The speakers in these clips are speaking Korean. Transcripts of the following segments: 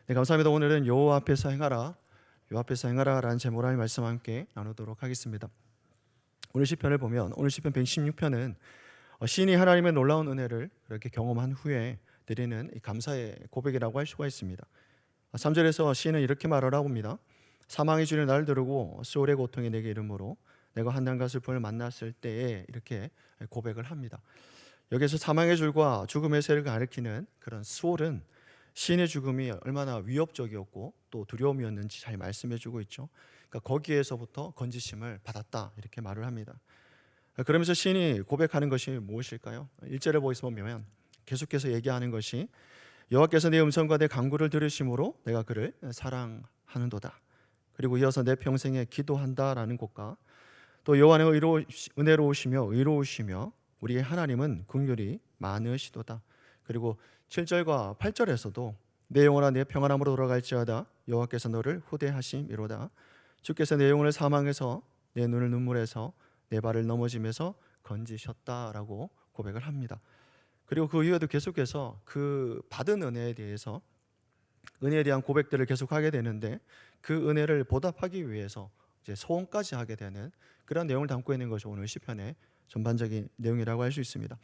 네, 감사합니다. 오늘은 여호와 앞에서 행하라, 여호와 앞에서 행하라라는 제목으로 하나님의 말씀 함께 나누도록 하겠습니다. 오늘 시편을 보면 오늘 시편 116편은 시인이 하나님의 놀라운 은혜를 이렇게 경험한 후에 드리는 이 감사의 고백이라고 할 수가 있습니다. 3절에서 시인은 이렇게 말을 하고 합니다. 사망의 주를 날 두르고 수월의 고통이 내게 이르므로 내가 한탄과 슬픔을 만났을 때에 이렇게 고백을 합니다. 여기서 사망의 줄과 죽음의 새를 가리키는 그런 수월은 시인의 죽음이 얼마나 위협적이었고 또 두려움이었는지 잘 말씀해주고 있죠. 그러니까 거기에서부터 건지심을 받았다 이렇게 말을 합니다. 그러면서 시인이 고백하는 것이 무엇일까요? 1절을 보시면 계속해서 얘기하는 것이 여호와께서 내 음성과 내 간구를 들으심으로 내가 그를 사랑하는도다. 그리고 이어서 내 평생에 기도한다라는 곡과 또 여호와는 은혜로우시며 의로우시며 우리의 하나님은 긍휼이 많으시도다. 그리고 7절과 8절에서도 내 영혼아 내 평안함으로 돌아갈지어다 여호와께서 너를 후대하심이로다. 주께서 내 영혼을 사망에서 내 눈을 눈물에서 내 발을 넘어짐에서 건지셨다라고 고백을 합니다. 그리고 그 이후에도 계속해서 그 받은 은혜에 대해서 은혜에 대한 고백들을 계속하게 되는데 그 은혜를 보답하기 위해서 이제 소원까지 하게 되는 그런 내용을 담고 있는 것이 오늘 시편의 전반적인 내용이라고 할 수 있습니다.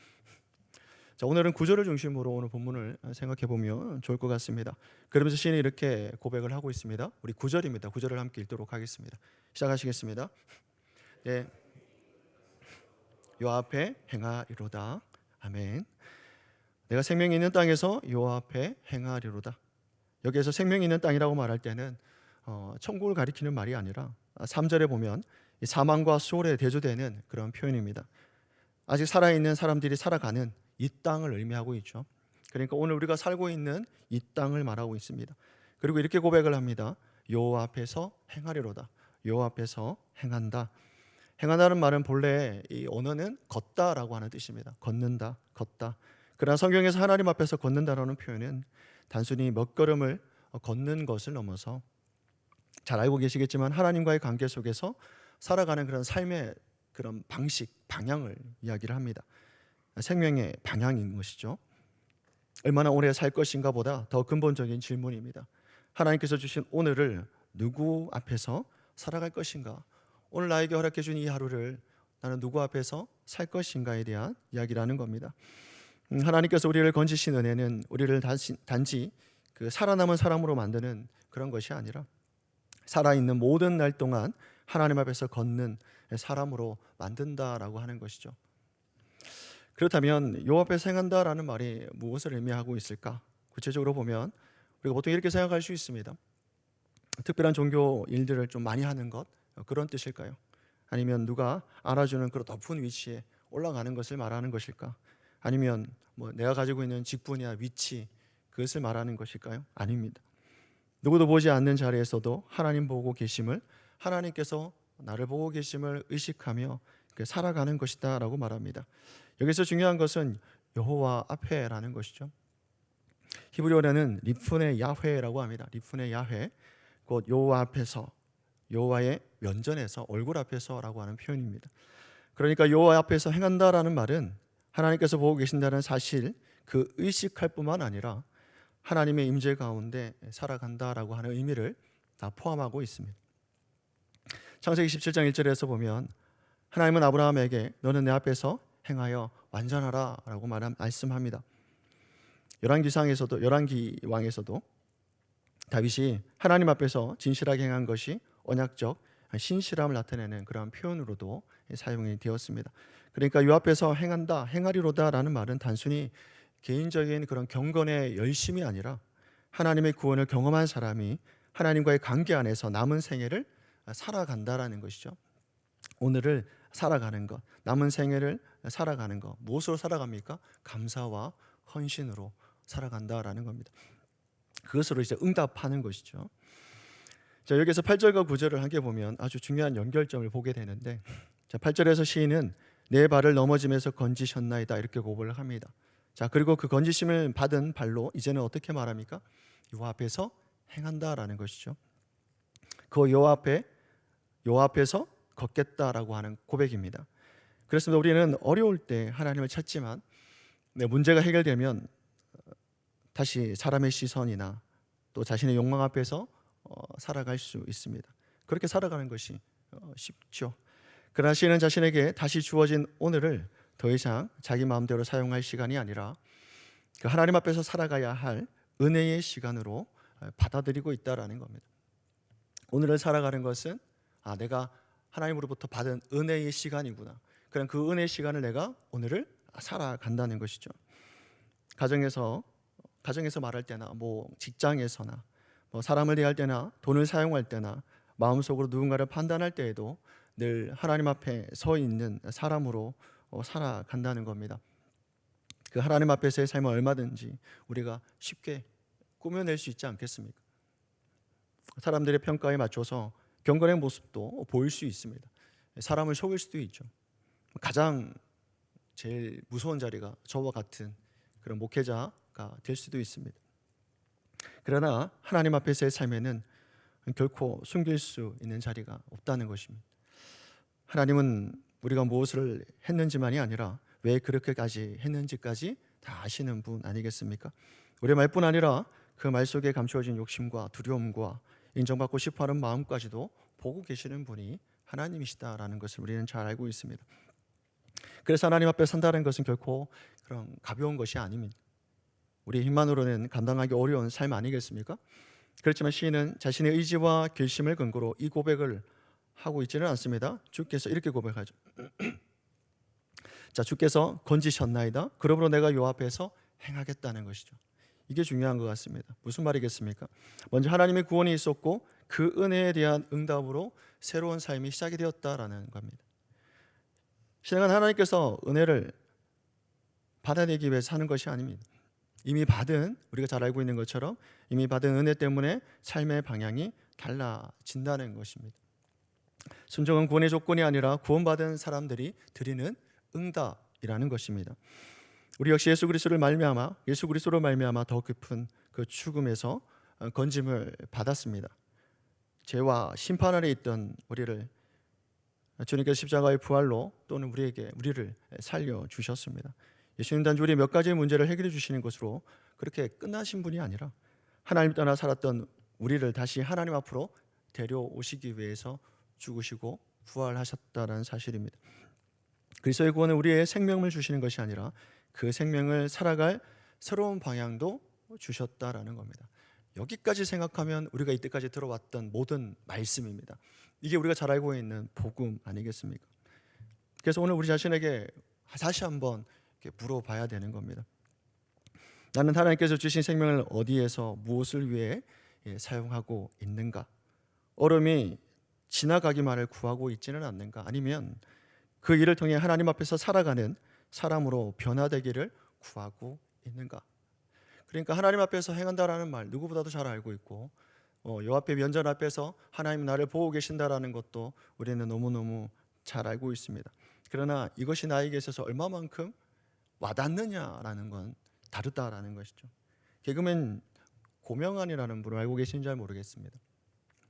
자, 오늘은 구절을 중심으로 오늘 본문을 생각해 보면 좋을 것 같습니다. 그러면서 시인이 이렇게 고백을 하고 있습니다. 우리 9절입니다. 9절을 함께 읽도록 하겠습니다. 시작하시겠습니다. 네, 여호와 앞에 행하리로다. 아멘. 내가 생명이 있는 땅에서 여호와 앞에 행하리로다. 여기에서 생명이 있는 땅이라고 말할 때는 천국을 가리키는 말이 아니라 3절에 보면 사망과 수월에 대조되는 그런 표현입니다. 아직 살아있는 사람들이 살아가는 이 땅을 의미하고 있죠. 그러니까 오늘 우리가 살고 있는 이 땅을 말하고 있습니다. 그리고 이렇게 고백을 합니다. 여호와 앞에서 행하리로다. 여호와 앞에서 행한다. 행한다는 말은 본래 이 언어는 걷다라고 하는 뜻입니다. 걷는다, 걷다. 그러나 성경에서 하나님 앞에서 걷는다라는 표현은 단순히 몇 걸음을 걷는 것을 넘어서 잘 알고 계시겠지만 하나님과의 관계 속에서 살아가는 그런 삶의 그런 방식, 방향을 이야기를 합니다. 생명의 방향인 것이죠. 얼마나 오래 살 것인가 보다 더 근본적인 질문입니다. 하나님께서 주신 오늘을 누구 앞에서 살아갈 것인가? 오늘 나에게 허락해 준 이 하루를 나는 누구 앞에서 살 것인가에 대한 이야기라는 겁니다. 하나님께서 우리를 건지신 은혜는 우리를 단지 그 살아남은 사람으로 만드는 그런 것이 아니라 살아있는 모든 날 동안 하나님 앞에서 걷는 사람으로 만든다라고 하는 것이죠. 그렇다면 여호와 앞에서 행한다라는 말이 무엇을 의미하고 있을까? 구체적으로 보면 우리가 보통 이렇게 생각할 수 있습니다. 특별한 종교 일들을 좀 많이 하는 것, 그런 뜻일까요? 아니면 누가 알아주는 그런 높은 위치에 올라가는 것을 말하는 것일까? 아니면 내가 가지고 있는 직분이나 위치, 그것을 말하는 것일까요? 아닙니다. 누구도 보지 않는 자리에서도 하나님 보고 계심을, 하나님께서 나를 보고 계심을 의식하며 살아가는 것이다 라고 말합니다. 여기서 중요한 것은 여호와 앞에라는 것이죠. 히브리어로는 리프네 야훼라고 합니다. 리프네 야훼, 곧 여호와 앞에서, 여호와의 면전에서, 얼굴 앞에서라고 하는 표현입니다. 그러니까 여호와 앞에서 행한다라는 말은 하나님께서 보고 계신다는 사실, 그 의식할 뿐만 아니라 하나님의 임재 가운데 살아간다라고 하는 의미를 다 포함하고 있습니다. 창세기 17장 1절에서 보면 하나님은 아브라함에게 너는 내 앞에서 행하여 완전하라 라고 말씀합니다. 열왕기왕에서도 다윗이 하나님 앞에서 진실하게 행한 것이 언약적 신실함을 나타내는 그런 표현으로도 사용이 되었습니다. 그러니까 요 앞에서 행한다, 행하리로다라는 말은 단순히 개인적인 그런 경건의 열심이 아니라 하나님의 구원을 경험한 사람이 하나님과의 관계 안에서 남은 생애를 살아간다라는 것이죠. 오늘을 살아가는 것, 남은 생애를 살아가는 것, 무엇으로 살아갑니까? 감사와 헌신으로 살아간다라는 겁니다. 그것으로 이제 응답하는 것이죠. 자, 여기서 8절과 9절을 함께 보면 아주 중요한 연결점을 보게 되는데, 자, 8절에서 시인은 내 발을 넘어짐에서 건지셨나이다 이렇게 고백을 합니다. 자, 그리고 그 건지심을 받은 발로 이제는 어떻게 말합니까? 여호와 앞에서 행한다라는 것이죠. 그 여호와 앞에서 걷겠다라고 하는 고백입니다. 그렇습니다. 우리는 어려울 때 하나님을 찾지만 문제가 해결되면 다시 사람의 시선이나 또 자신의 욕망 앞에서 살아갈 수 있습니다. 그렇게 살아가는 것이 쉽죠. 그러나 시인은 자신에게 다시 주어진 오늘을 더 이상 자기 마음대로 사용할 시간이 아니라 그 하나님 앞에서 살아가야 할 은혜의 시간으로 받아들이고 있다라는 겁니다. 오늘을 살아가는 것은 내가 하나님으로부터 받은 은혜의 시간이구나. 그런 그 은혜의 시간을 내가 오늘을 살아간다는 것이죠. 가정에서 말할 때나 직장에서나 사람을 대할 때나 돈을 사용할 때나 마음속으로 누군가를 판단할 때에도 늘 하나님 앞에 서 있는 사람으로 살아간다는 겁니다. 그 하나님 앞에서의 삶은 얼마든지 우리가 쉽게 꾸며낼 수 있지 않겠습니까? 사람들의 평가에 맞춰서 경건의 모습도 보일 수 있습니다. 사람을 속일 수도 있죠. 가장 제일 무서운 자리가 저와 같은 그런 목회자가 될 수도 있습니다. 그러나 하나님 앞에서의 삶에는 결코 숨길 수 있는 자리가 없다는 것입니다. 하나님은 우리가 무엇을 했는지만이 아니라 왜 그렇게까지 했는지까지 다 아시는 분 아니겠습니까? 우리의 말뿐 아니라 그 말 속에 감추어진 욕심과 두려움과 인정받고 싶어하는 마음까지도 보고 계시는 분이 하나님이시다라는 것을 우리는 잘 알고 있습니다. 그래서 하나님 앞에 산다는 것은 결코 그런 가벼운 것이 아닙니다. 우리 힘만으로는 감당하기 어려운 삶 아니겠습니까? 그렇지만 시인은 자신의 의지와 결심을 근거로 이 고백을 하고 있지는 않습니다. 주께서 이렇게 고백하죠. 자, 주께서 건지셨나이다. 그러므로 내가 요 앞에서 행하겠다는 것이죠. 이게 중요한 것 같습니다. 무슨 말이겠습니까? 먼저 하나님의 구원이 있었고 그 은혜에 대한 응답으로 새로운 삶이 시작이 되었다라는 겁니다. 신앙은 하나님께서 은혜를 받아내기 위해서 하는 것이 아닙니다. 이미 받은, 우리가 잘 알고 있는 것처럼 이미 받은 은혜 때문에 삶의 방향이 달라진다는 것입니다. 순종은 구원의 조건이 아니라 구원받은 사람들이 드리는 응답이라는 것입니다. 우리 역시 예수 그리스도로 말미암아 더 깊은 그 죽음에서 건짐을 받았습니다. 죄와 심판 아래 있던 우리를 주님께서 십자가의 부활로 또는 우리를 살려 주셨습니다. 예수님 단지 우리 몇 가지 문제를 해결해 주시는 것으로 그렇게 끝나신 분이 아니라 하나님 떠나 살았던 우리를 다시 하나님 앞으로 데려오시기 위해서 죽으시고 부활하셨다는 사실입니다. 그리스도의 구원은 우리의 생명을 주시는 것이 아니라 그 생명을 살아갈 새로운 방향도 주셨다라는 겁니다. 여기까지 생각하면 우리가 이때까지 들어왔던 모든 말씀입니다. 이게 우리가 잘 알고 있는 복음 아니겠습니까? 그래서 오늘 우리 자신에게 다시 한번 물어봐야 되는 겁니다. 나는 하나님께서 주신 생명을 어디에서 무엇을 위해 사용하고 있는가? 얼음이 지나가기만을 구하고 있지는 않는가? 아니면 그 일을 통해 하나님 앞에서 살아가는 사람으로 변화되기를 구하고 있는가? 그러니까 하나님 앞에서 행한다라는 말 누구보다도 잘 알고 있고 요 앞에 면전 앞에서 하나님 나를 보고 계신다라는 것도 우리는 너무너무 잘 알고 있습니다. 그러나 이것이 나에게 있어서 얼마만큼 와닿느냐라는 건 다르다라는 것이죠. 개그맨 고명환이라는 분을 알고 계신지 잘 모르겠습니다.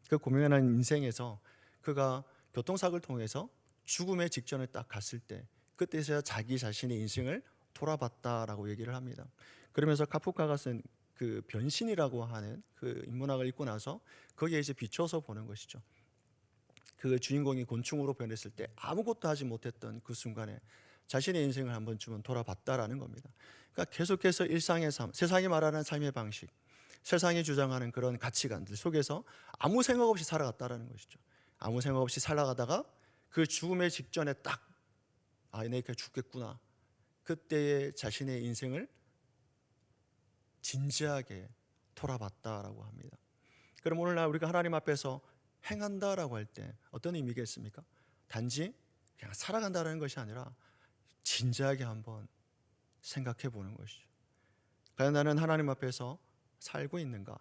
그 고명환 인생에서 그가 교통사고를 통해서 죽음의 직전에 딱 갔을 때 그때서야 자기 자신의 인생을 돌아봤다라고 얘기를 합니다. 그러면서 카프카가 쓴 그 변신이라고 하는 그 인문학을 읽고 나서 거기에 이제 비춰서 보는 것이죠. 그 주인공이 곤충으로 변했을 때 아무것도 하지 못했던 그 순간에 자신의 인생을 한 번쯤은 돌아봤다라는 겁니다. 그러니까 계속해서 일상의 삶, 세상이 말하는 삶의 방식, 세상이 주장하는 그런 가치관들 속에서 아무 생각 없이 살아갔다라는 것이죠. 아무 생각 없이 살아가다가 그 죽음의 직전에 딱 내가 이렇게 죽겠구나. 그때의 자신의 인생을 진지하게 돌아봤다라고 합니다. 그럼 오늘날 우리가 하나님 앞에서 행한다라고 할 때 어떤 의미겠습니까? 단지 그냥 살아간다는 것이 아니라 진지하게 한번 생각해 보는 것이죠. 과연 나는 하나님 앞에서 살고 있는가?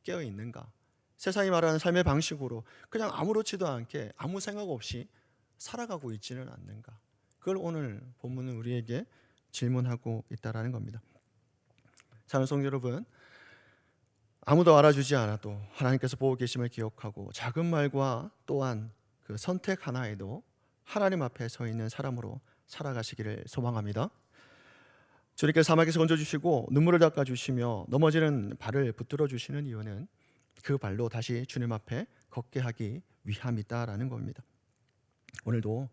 깨어 있는가? 세상이 말하는 삶의 방식으로 그냥 아무렇지도 않게 아무 생각 없이 살아가고 있지는 않는가? 그걸 오늘 본문은 우리에게 질문하고 있다라는 겁니다. 사랑하는 성도 여러분, 아무도 알아주지 않아도 하나님께서 보고 계심을 기억하고 작은 말과 또한 그 선택 하나에도 하나님 앞에 서 있는 사람으로 살아가시기를 소망합니다. 주님께서 사막에서 건져주시고 눈물을 닦아주시며 넘어지는 발을 붙들어 주시는 이유는 그 발로 다시 주님 앞에 걷게 하기 위함이다라는 겁니다. 오늘도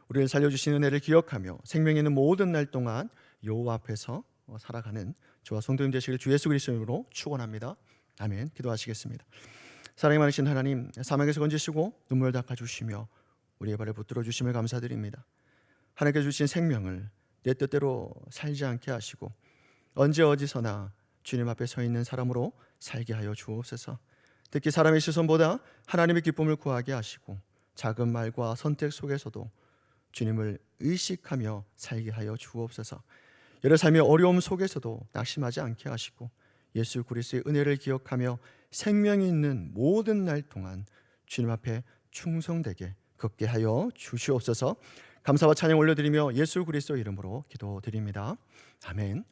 우리를 살려주신 은혜를 기억하며 생명이 있는 모든 날 동안 여호와 앞에서 살아가는 저와 성도님 되시길 주 예수 그리스도 이름으로 축원합니다. 아멘. 기도하시겠습니다. 사랑이 많으신 하나님, 사막에서 건지시고 눈물을 닦아주시며 우리의 발을 붙들어 주심을 감사드립니다. 하나님께 주신 생명을 내 뜻대로 살지 않게 하시고 언제 어디서나 주님 앞에 서 있는 사람으로 살게 하여 주옵소서. 특히 사람의 시선보다 하나님의 기쁨을 구하게 하시고 작은 말과 선택 속에서도 주님을 의식하며 살게 하여 주옵소서. 여러 삶의 어려움 속에서도 낙심하지 않게 하시고 예수 그리스도의 은혜를 기억하며 생명이 있는 모든 날 동안 주님 앞에 충성되게 걷게 하여 주시옵소서. 감사와 찬양 올려드리며 예수 그리스도 이름으로 기도드립니다. 아멘.